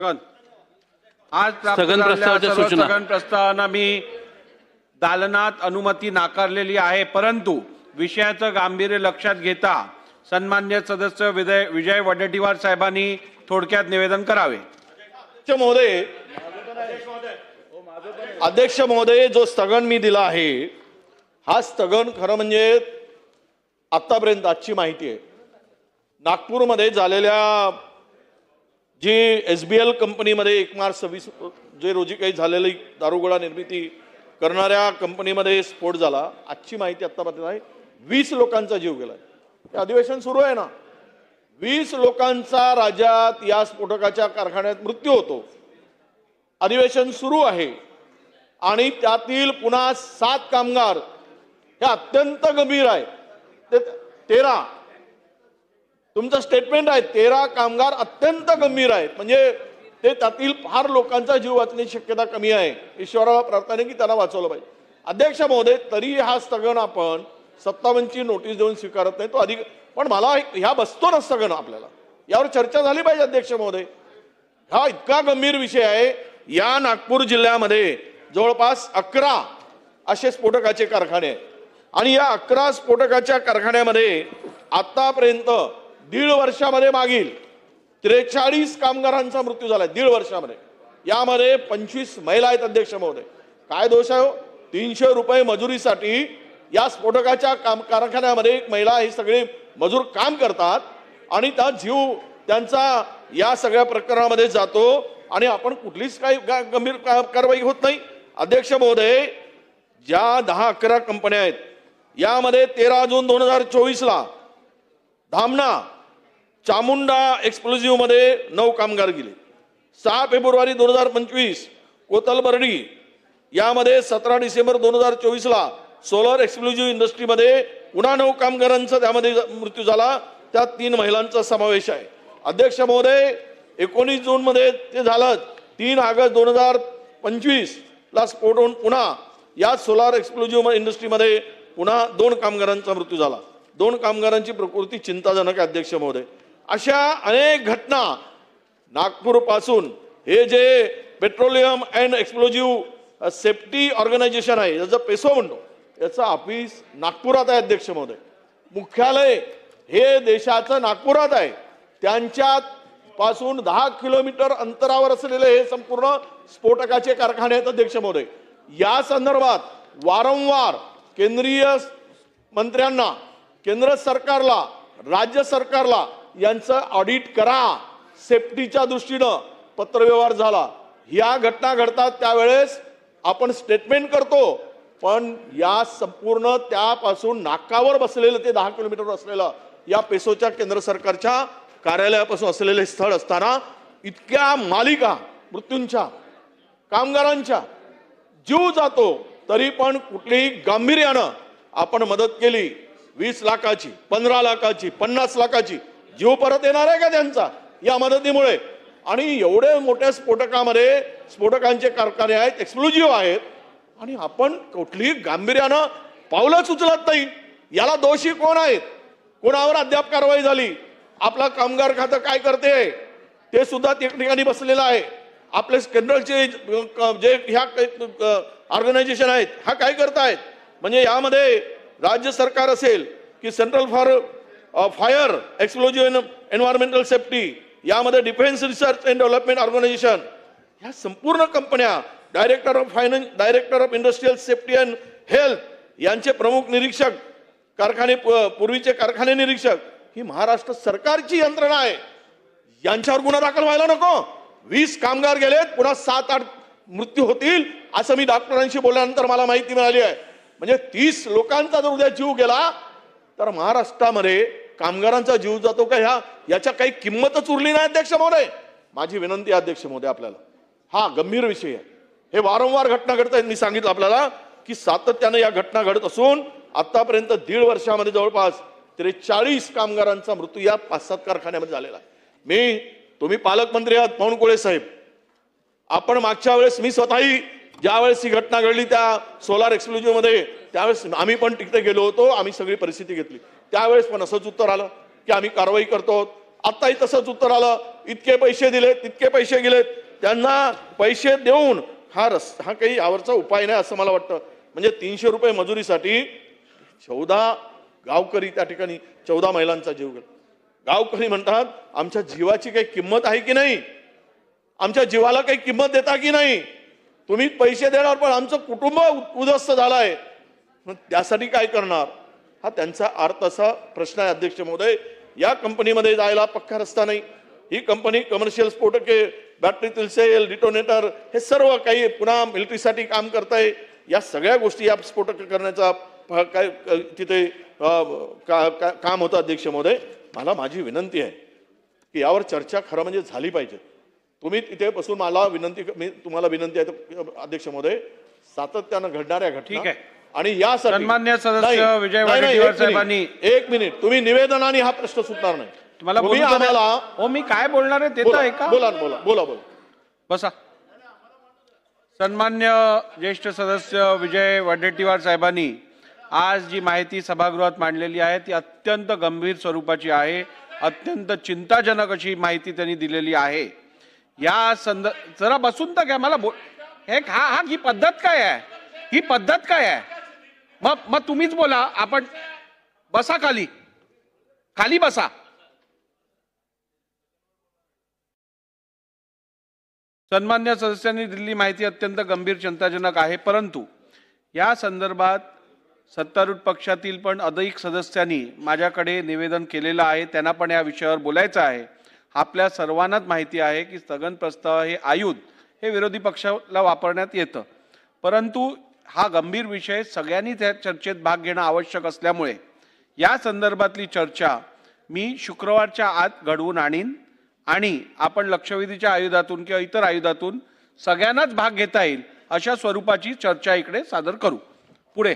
आज प्राप्त झालेल्या सर्व स्थगन प्रस्तावांना मी दालनात अनुमती नाकारलेली आहे, परंतु विषयाचं गांभीर्य लक्षात घेता सन्मान्य सदस्य विजय वडेट्टीवार साहेबांनी थोडक्यात निवेदन करावे। अध्यक्ष महोदय, जो स्थगन मी दिला आहे हा स्थगन खरं म्हणजे आतापर्यंत आजची माहिती आहे नागपूरमध्ये झालेल्या जी SBL कंपनीमध्ये 1 मार्च 26 जे रोजी काही झालेली दारुगोळा निर्मिती करणाऱ्या कंपनीमध्ये स्फोट झाला। आजची माहिती आतापर्यंत आहे 20 लोकांचा जीव गेलाय। हे अधिवेशन सुरू आहे ना, 20 लोकांचा राज्यात या स्फोटकाच्या कारखान्यात मृत्यू होतो। अधिवेशन सुरू आहे आणि त्यातील पुन्हा 7 कामगार हे अत्यंत गंभीर आहे। ते 13 तुमचं स्टेटमेंट आहे 13 कामगार अत्यंत गंभीर आहेत, म्हणजे ते त्यातील फार लोकांचा जीव वाचण्याची शक्यता कमी आहे। ईश्वराला प्रार्थना की त्यांना वाचवलं पाहिजे। अध्यक्ष महोदय, तरी हा स्थगन आपण 57ची नोटीस देऊन स्वीकारत नाही, तो अधिक पण मला ह्या बसतो ना स्थगन, आपल्याला यावर चर्चा झाली पाहिजे। अध्यक्ष महोदय, हा इतका गंभीर विषय आहे। या नागपूर जिल्ह्यामध्ये जवळपास 11 असे स्फोटकाचे कारखाने आहेत आणि या 11 स्फोटकाच्या कारखान्यामध्ये आतापर्यंत 1.5 वर्षामध्ये मागील 43 कामगारांचा मृत्यू झाला। 1.5 वर्षामध्ये यामध्ये 25 महिला आहेत। अध्यक्ष महोदय, काय दोष आहे? 300 रुपये मजुरीसाठी या स्फोटकाच्या कारखान्यामध्ये एक महिला हे सगळे मजूर काम करतात आणि त्या जीव त्यांचा या सगळ्या प्रकरणामध्ये जातो आणि आपण कुठलीच काही गंभीर कारवाई होत नाही। अध्यक्ष महोदय, ज्या 10-11 कंपन्या आहेत यामध्ये 13 जून 2024 ला धामणा चामुंडा एक्सप्लोजिव्ह मध्ये 9 कामगार गेले। 6 फेब्रुवारी 2025 कोतलबर्डी यामध्ये 17 डिसेंबर 2024 ला सोलर एक्सप्लोजिव्ह इंडस्ट्रीमध्ये पुन्हा 9 कामगारांचा त्यामध्ये मृत्यू झाला, त्यात 3 महिलांचा समावेश आहे। अध्यक्ष महोदय, 19 जून मध्ये ते झालं। 3 ऑगस्ट 2025 ला स्फोट होऊन पुन्हा या सोलार एक्सप्लोजिव्ह इंडस्ट्रीमध्ये पुन्हा 2 कामगारांचा मृत्यू झाला। 2 कामगारांची प्रकृती चिंताजनक आहे। अध्यक्ष महोदय, अशा अनेक घटना नागपूर पासून हे जे petroleum and explosive safety organisation आहे, याचं पेसो म्हणतो, याचं ऑफिस नागपुरात आहे। अध्यक्ष महोदय, मुख्यालय हे देशाचं नागपुरात आहे। त्यांच्या पासून 10 किलोमीटर अंतरावर असलेले हे संपूर्ण स्फोटकाचे कारखाने आहेत। अध्यक्ष महोदय, या संदर्भात वारंवार केंद्रीय मंत्र्यांना, केंद्र सरकारला, राज्य सरकारला यांचं ऑडिट करा, सेफ्टीच्या दृष्टीनं पत्रव्यवहार झाला। या घटना घडतात त्यावेळेस आपण स्टेटमेंट करतो, पण या संपूर्ण त्यापासून नाकावर बसलेलं ते 10 किलोमीटर असलेलं या पेसोच्या केंद्र सरकारच्या कार्यालयापासून असलेले स्थळ असताना इतक्या मालिका मृत्यूंच्या, कामगारांच्या जीव जातो, तरी पण कुठलीही गांभीर्यानं आपण मदत केली। 20 लाखाची, 15 लाखाची, 50 लाखाची जीव परत येणार आहे का त्यांचा या मदतीमुळे? आणि एवढे मोठ्या स्फोटकामध्ये स्फोटकांचे कारखाने आहेत, एक्सप्लोजिव्ह आहेत, आणि आपण कुठलीही गांभीर्यानं पावलंच उचलत नाही। याला दोषी कोण आहेत? कोणावर अद्याप कारवाई झाली? आपला कामगार खातं काय करते ते सुद्धा त्या ठिकाणी बसलेलं आहे। आपले केंद्राचे जे ह्या ऑर्गनायझेशन आहेत हा काय करतायत? म्हणजे यामध्ये राज्य सरकार असेल की central for fire explosive environmental safety, यामध्ये defence research and development organisation, ह्या संपूर्ण कंपन्या, director of finance, director of industrial safety and health यांचे प्रमुख निरीक्षक, कारखाने पूर्वीचे कारखाने निरीक्षक, ही महाराष्ट्र सरकारची यंत्रणा आहे। यांच्यावर गुन्हा दाखल व्हायला नको? 20 कामगार गेलेत, पुन्हा 7-8 मृत्यू होतील असं मी डॉक्टरांशी बोलल्यानंतर मला माहिती मिळाली आहे। म्हणजे 30 लोकांचा जर उद्या जीव गेला तर महाराष्ट्रामध्ये कामगारांचा जीव जातो का? याच्या काही किंमतच उरली नाही। अध्यक्ष महोदय, माझी विनंती आहे अध्यक्ष महोदय आपल्याला, हा गंभीर विषय आहे, हे वारंवार घटना घडत आहेत। मी सांगितलं आपल्याला की सातत्याने या घटना घडत असून आतापर्यंत 1.5 वर्षामध्ये जवळपास 43 कामगारांचा मृत्यू या 5-7 कारखान्यामध्ये झालेला आहे। तुम्ही पालकमंत्री आहात बावनकुळे साहेब, आपण मागच्या वेळेस मी स्वतःही ज्यावेळेस ही घटना घडली त्या सोलार एक्सप्लोजिव्ह मध्ये, त्यावेळेस आम्ही पण तिकडे गेलो होतो, आम्ही सगळी परिस्थिती घेतली। त्यावेळेस पण असंच उत्तर आलं की आम्ही कारवाई करतो, आताही तसंच उत्तर आलं, इतके पैसे दिले तितके पैसे गेलेत. त्यांना पैसे देऊन हा काही यावरचा उपाय नाही असं मला वाटतं. म्हणजे 300 रुपये मजुरीसाठी 14 गावकरी त्या ठिकाणी 14 महिलांचा जीव गेला. गावकरी म्हणतात आमच्या जीवाची काही किंमत आहे की नाही, आमच्या जीवाला काही किंमत देता की नाही, तुम्ही पैसे देणार पण आमचं कुटुंब उद्ध्वस्त झालंय, त्यासाठी काय करणार. हा त्यांचा अर्थ असा प्रश्न आहे. अध्यक्ष महोदय, या कंपनीमध्ये जायला पक्का रस्ता नाही. ही कंपनी कमर्शियल स्फोटके, बॅटरीतील सेल, डिटोनेटर हे सर्व काही पुन्हा मिलिटरीसाठी काम करताय. या सगळ्या गोष्टी या स्फोटक करण्याचा काय तिथे काम होतं. अध्यक्ष महोदय, माझी विनंती आहे की यावर चर्चा खरं म्हणजे झाली पाहिजे. तुम्ही तिथे बसून मला मी तुम्हाला विनंती आहे अध्यक्ष महोदय, सातत्यानं घडणाऱ्या घटना आणि यासाठी सन्मान्य सदस्य विजय वडेट्टीवार साहेबांनी एक मिनिट, तुम्ही निवेदनाने हा प्रश्न सुटणार नाही. तुम्हाला मी काय बोलणार आहे ते तर ऐका. बोला बसा. सन्मान्य ज्येष्ठ सदस्य विजय वडेट्टीवार साहेबांनी आज जी माहिती सभागृहात मांडलेली आहे ती अत्यंत गंभीर स्वरूपाची आहे. अत्यंत चिंताजनक अशी माहिती त्यांनी दिलेली आहे. या जरा बसून तर घ्या. मला ही पद्धत काय आहे, ही पद्धत काय आहे. मग तुम्हीच बोला. आपण बसा, खाली बसा. सन्मान्य सदस्यांनी दिलेली माहिती अत्यंत गंभीर चिंताजनक आहे. परंतु या संदर्भात सत्तारूढ पक्षातील पण अधिक सदस्यांनी माझ्याकडे निवेदन केलेलं आहे. त्यांना पण या विषयावर बोलायचं आहे. आपल्या सर्वांनाच माहिती आहे की स्थगन प्रस्ताव हे आयुध हे विरोधी पक्षाला वापरण्यात येतं. परंतु हा गंभीर विषय सगळ्यांनी त्या चर्चेत भाग घेणं आवश्यक असल्यामुळे या संदर्भातली चर्चा मी शुक्रवारच्या आत घडवून आणीन आणि आपण लक्षवेधीच्या आयुधातून किंवा इतर आयुधातून सगळ्यांनाच भाग घेता येईल अशा स्वरूपाची चर्चा इकडे सादर करू. पुढे